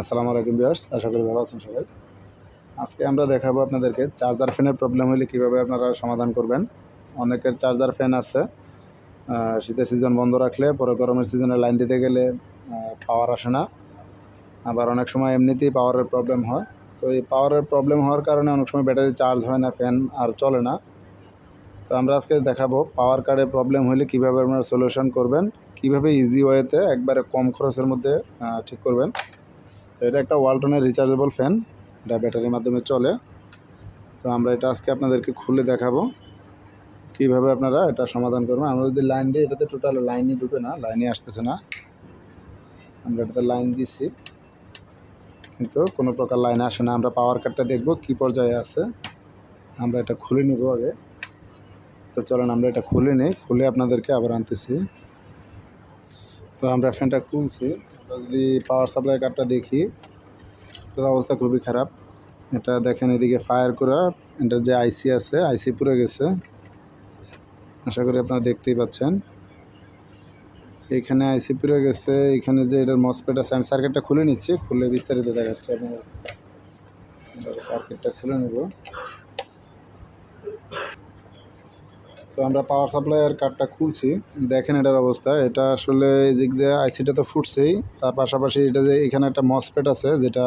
আসসালামু আলাইকুম ভিউয়ার্স, আশা করি ভালো আছেন সবাই। আজকে আমরা দেখাবো আপনাদেরকে চার্জার ফ্যানের প্রবলেম হলে কীভাবে আপনারা সমাধান করবেন। অনেকের চার্জার ফ্যান আছে, শীতের সিজন বন্ধ রাখলে পরে গরমের সিজনে লাইন দিতে গেলে পাওয়ার আসে না। আবার অনেক সময় এমনিতেই পাওয়ারের প্রবলেম হয়। তো এই পাওয়ারের প্রবলেম হওয়ার কারণে অনেক সময় ব্যাটারি চার্জ হয় না, ফ্যান আর চলে না। তো আমরা আজকে দেখাবো পাওয়ার কার্ডের প্রবলেম হলে কীভাবে আপনারা সলিউশন করবেন, কীভাবে ইজি ওয়েতে একবারে কম খরচের মধ্যে ঠিক করবেন। তো এটা একটা ওয়ালটনের রিচার্জেবল ফ্যান, এটা ব্যাটারির মাধ্যমে চলে। তো আমরা এটা আজকে আপনাদেরকে খুলে দেখাবো কীভাবে আপনারা এটা সমাধান করবেন। আমরা যদি লাইন দিই, এটাতে টোটাল লাইনই ঢুকে না, লাইনই আসতেছে না। আমরা এটাতে লাইন দিছি কিন্তু কোনো প্রকার লাইন আসে না। আমরা পাওয়ার কার্ডটা দেখব কী পর্যায়ে আছে। আমরা এটা খুলে নেব আগে। তো চলেন আমরা এটা খুলে নিই, খুলে আপনাদেরকে আবার আনতেছি। তো আমরা ফ্যানটা খুলছি। আমরা যদি পাওয়ার সাপ্লাই কার্ডটা দেখি, এটার অবস্থা খুবই খারাপ। এটা দেখেন, এদিকে ফায়ার করা এটার যে আইসি আছে, আইসি পুড়ে গেছে। আশা করি আপনারা দেখতেই পাচ্ছেন, এইখানে আইসি পুড়ে গেছে। এখানে যে এটার মসফেট আছে, আমি সার্কিটটা খুলে নিচ্ছি, খুলে বিস্তারিত দেখাচ্ছি আপনার। সার্কিটটা খুলে নেব। তো আমরা পাওয়ার সাপ্লাইয়ের কার্ডটা খুলছি, দেখেন এটার অবস্থা। এটা আসলে এই দিক দিয়ে আইসিটা তো ফুটছেই, তার পাশাপাশি এটা যে এখানে একটা মসফেট আছে, যেটা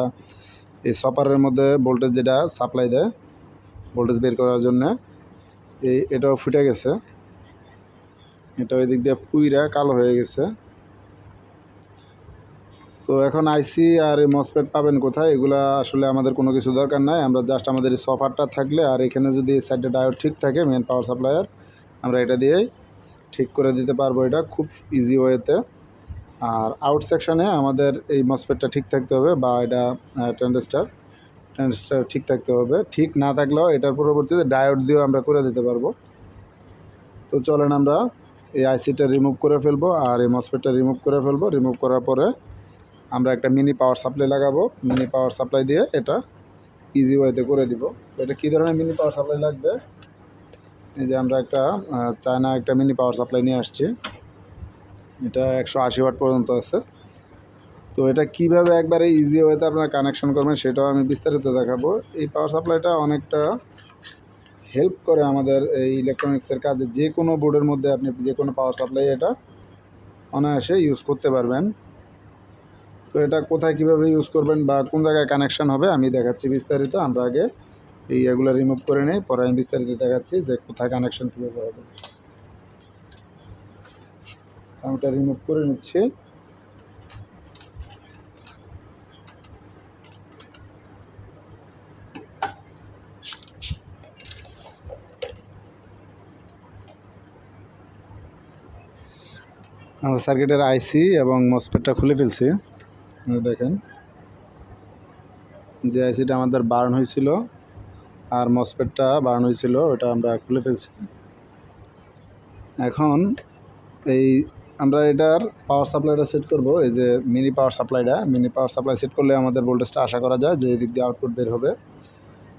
এই সপারের মধ্যে ভোল্টেজ যেটা সাপ্লাই দেয়, ভোল্টেজ বের করার জন্য, এটাও ফুটে গেছে। এটা ওই দিক দিয়ে পুইরা কালো হয়ে গেছে। তো এখন আইসি আর এই মসফেট পাবেন কোথায়? এগুলা আসলে আমাদের কোনো কিছু দরকার নাই। আমরা জাস্ট আমাদের এই সফারটা থাকলে, আর এখানে যদি সাইডে ডায়োড ঠিক থাকে, মেন পাওয়ার সাপ্লাইয়ের, আমরা এটা দিয়েই ঠিক করে দিতে পারবো, এটা খুব ইজি ওয়েতে। আর আউট সেকশানে আমাদের এই মসফেটটা ঠিক থাকতে হবে, বা এটা ট্রানজিস্টার ঠিক থাকতে হবে। ঠিক না থাকলেও এটার পরবর্তীতে ডায়োড দিয়েও আমরা করে দিতে পারবো। তো চলেন আমরা এই আইসিটা রিমুভ করে ফেলবো, আর এই মসফেটটা রিমুভ করে ফেলবো। রিমুভ করার পরে আমরা একটা মিনি পাওয়ার সাপ্লাই লাগাবো। মিনি পাওয়ার সাপ্লাই দিয়ে এটা ইজি ওয়েতে করে দিব। তো এটা কী ধরনের মিনি পাওয়ার সাপ্লাই লাগবে? এই যে আমরা একটা চায়না একটা মিনি পাওয়ার সাপ্লাই নিয়ে আসছি। এটা 180 ওয়াট পর্যন্ত আছে। তো এটা কিভাবে একবারে ইজি ওয়েতে আপনারা কানেকশন করবেন সেটাও আমি বিস্তারিত দেখাবো। এই পাওয়ার সাপ্লাইটা অনেকটা হেল্প করে আমাদের এই ইলেকট্রনিক্সের কাজে। যে কোনো বোর্ডের মধ্যে আপনি যে কোনো পাওয়ার সাপ্লাই এটা অনায়াসে ইউজ করতে পারবেন। তো এটা কোথায় কিভাবে ইউজ করবেন বা কোন জায়গায় কানেকশান হবে আমি দেখাচ্ছি বিস্তারিত। আমরা আগে এগুলো রিমুভ করে নিই, পরে আমি বিস্তারিত দেখাচ্ছি যে কোথায় কানেকশান কীভাবে হবে। আমি এটা রিমুভ করে নিচ্ছি। আমরা সার্কিটের আইসি এবং মসফেটটা খুলে ফেলছি। দেখেন, যে আইসিটা আমাদের বার্ন হয়েছিল আর মসফেটটা বার্ন হয়েছিল, ওটা আমরা খুলে ফেলছি। এখন আমরা এটার পাওয়ার সাপ্লাইটা সেট করব। এই যে মিনি পাওয়ার সাপ্লাই সেট করলে আমাদের ভোল্টেজটা আশা করা যায় যে এই দিক দিয়ে আউটপুট বের হবে।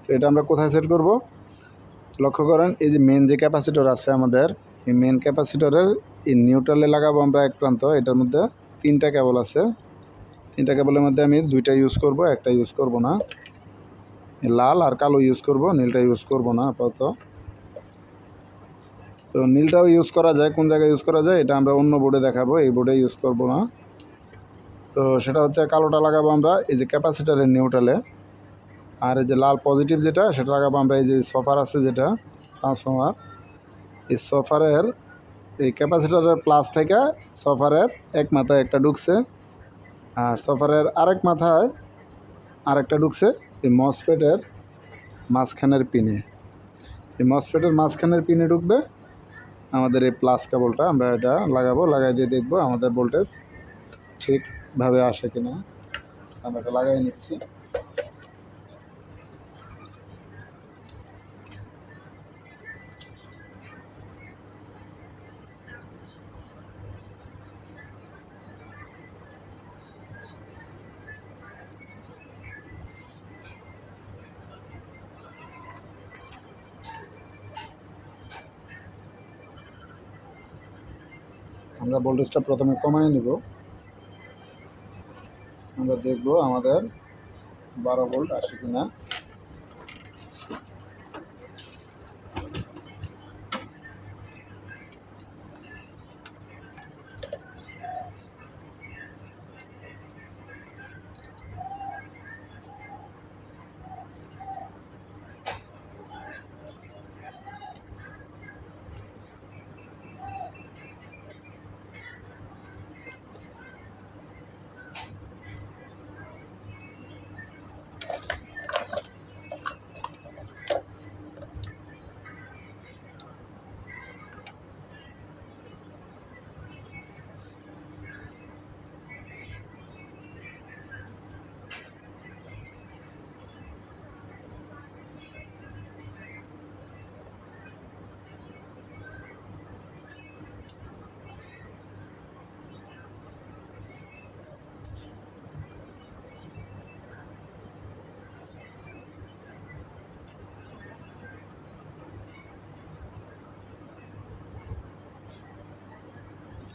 তো এটা আমরা কোথায় সেট করব? লক্ষ্য করেন, এই যে মেন যে ক্যাপাসিটর আছে আমাদের, এই মেন ক্যাপাসিটরের এই নিউট্রালে লাগাবো আমরা এক প্রান্ত। এটার মধ্যে 3টা কেবল আছে। 3টা কেবলের মধ্যে আমি 2টা ইউজ করব, একটা ইউজ করব না। লাল আর কালো ইউজ করব, নীলটা ইউজ করব না আপাতত। তো নীলটাও ইউজ করা যায়, কোন জায়গায় ইউজ করা যায় এটা আমরা অন্য বোর্ডে দেখাবো, এই বোর্ডে ইউজ করব না। তো সেটা হচ্ছে কালোটা লাগাবো আমরা এই যে ক্যাপাসিটারের নিউট্রালে, আর এই যে লাল পজিটিভ যেটা সেটা লাগাবো আমরা এই যে সফার আছে যেটা ট্রান্সফর্মার, এই সফারের এই ক্যাপাসিটারের প্লাস থেকে সফারের এক মাথায় একটা ঢুকছে, আর সফারের আরেক মাথায় আরেকটা ঢুকছে এই মসফেটের মাঝখানের পিনে। এই মসফেটের মাঝখানের পিনে ঢুকবে আমাদের এই প্লাস কেবলটা। আমরা এটা লাগাবো, লাগাই দিয়ে দেখবো আমাদের ভোল্টেজ ঠিকভাবে আসে কিনা। আমরা এটা লাগাই নিচ্ছি। আমরা ভোল্টেজটা প্রথমে কমাই নিব। আমরা দেখব আমাদের 12 ভোল্ট আসে কিনা।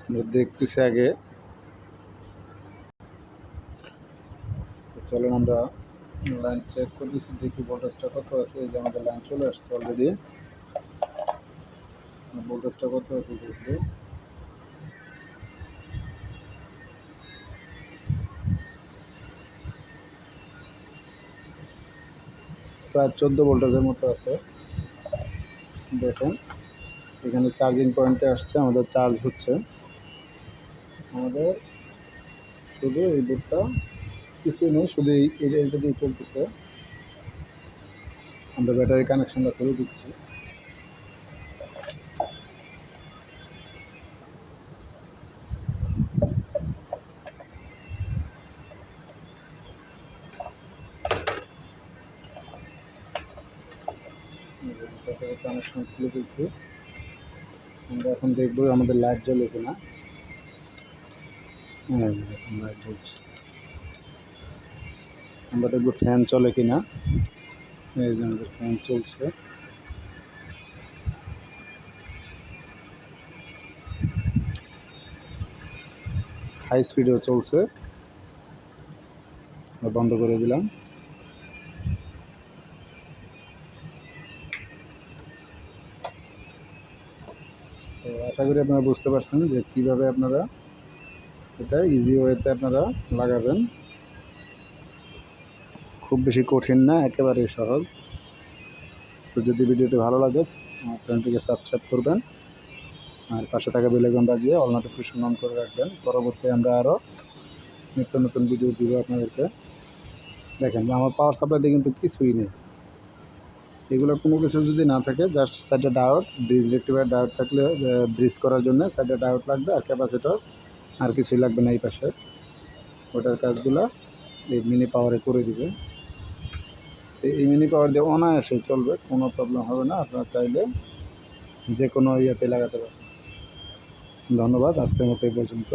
আমরা দেখতেছি আগে, চলুন আমরা লাইন চেক করতেছি, দেখি ভোল্টেজটা কত আছে। এই যে আমাদের লাইন চলে আসছে অলরেডি। ভোল্টেজটা কত আছে দেখি, প্রায় 14 ভোল্টেজের মতো আছে। দেখুন এখানে চার্জিং পয়েন্টে আসছে, আমাদের চার্জ হচ্ছে। আমাদের শুধু এই বোর্ডটা কিছুই নেই, শুধু এইটা দিয়ে চলতেছে। আমরা ব্যাটারি কানেকশনটা করে দিচ্ছি। ব্যাটারি কানেকশন খুলে দিচ্ছি। আমরা এখন দেখবো আমাদের লাইট জ্বলে কিনা। হ্যাঁ, এখন লাইট জ্বলছে। আমরা দেখবো ফ্যান চলে কিনা। এই যে আমাদের ফ্যান চলছে। হাই স্পিডেও চলছে। বন্ধ করে দিলাম। তো আশা করি আপনারা বুঝতে পারছেন যে কীভাবে আপনারা এটা ইজি ওয়েতে আপনারা লাগাবেন। খুব বেশি কঠিন না, একেবারেই সহজ। তো যদি ভিডিওটি ভালো লাগে আমার চ্যানেলটিকে সাবস্ক্রাইব করবেন, আর পাশে থাকা বেল আইকন বাজিয়ে অল নোটিফিকেশন অন করে রাখবেন। পরবর্তী আমরা আরও নিত্য নতুন ভিডিও দিব আপনাদেরকে। দেখেন আমার পাওয়ার সাপ্লাইতে কিন্তু কিছুই নেই, এগুলো কোনো কিছু যদি না থাকে, জাস্ট সাইডে ডায়োড, ব্রিজ রেক্টিফায়ার ডায়োড থাকলে ব্রিজ করার জন্য সাইডে ডায়োড লাগবে, আর ক্যাপাসিটর, আর কিছুই লাগবে না। এই পাশে ওটার কাজগুলো এই মিনি পাওয়ারে করে দিবে। এই মিনি পাওয়ার দিয়ে অনায়াসে চলবে, কোনো প্রবলেম হবে না। আপনারা চাইলে যে কোনো ইয়েতে লাগাতে পারবেন। ধন্যবাদ, আজকের মতো এই পর্যন্ত।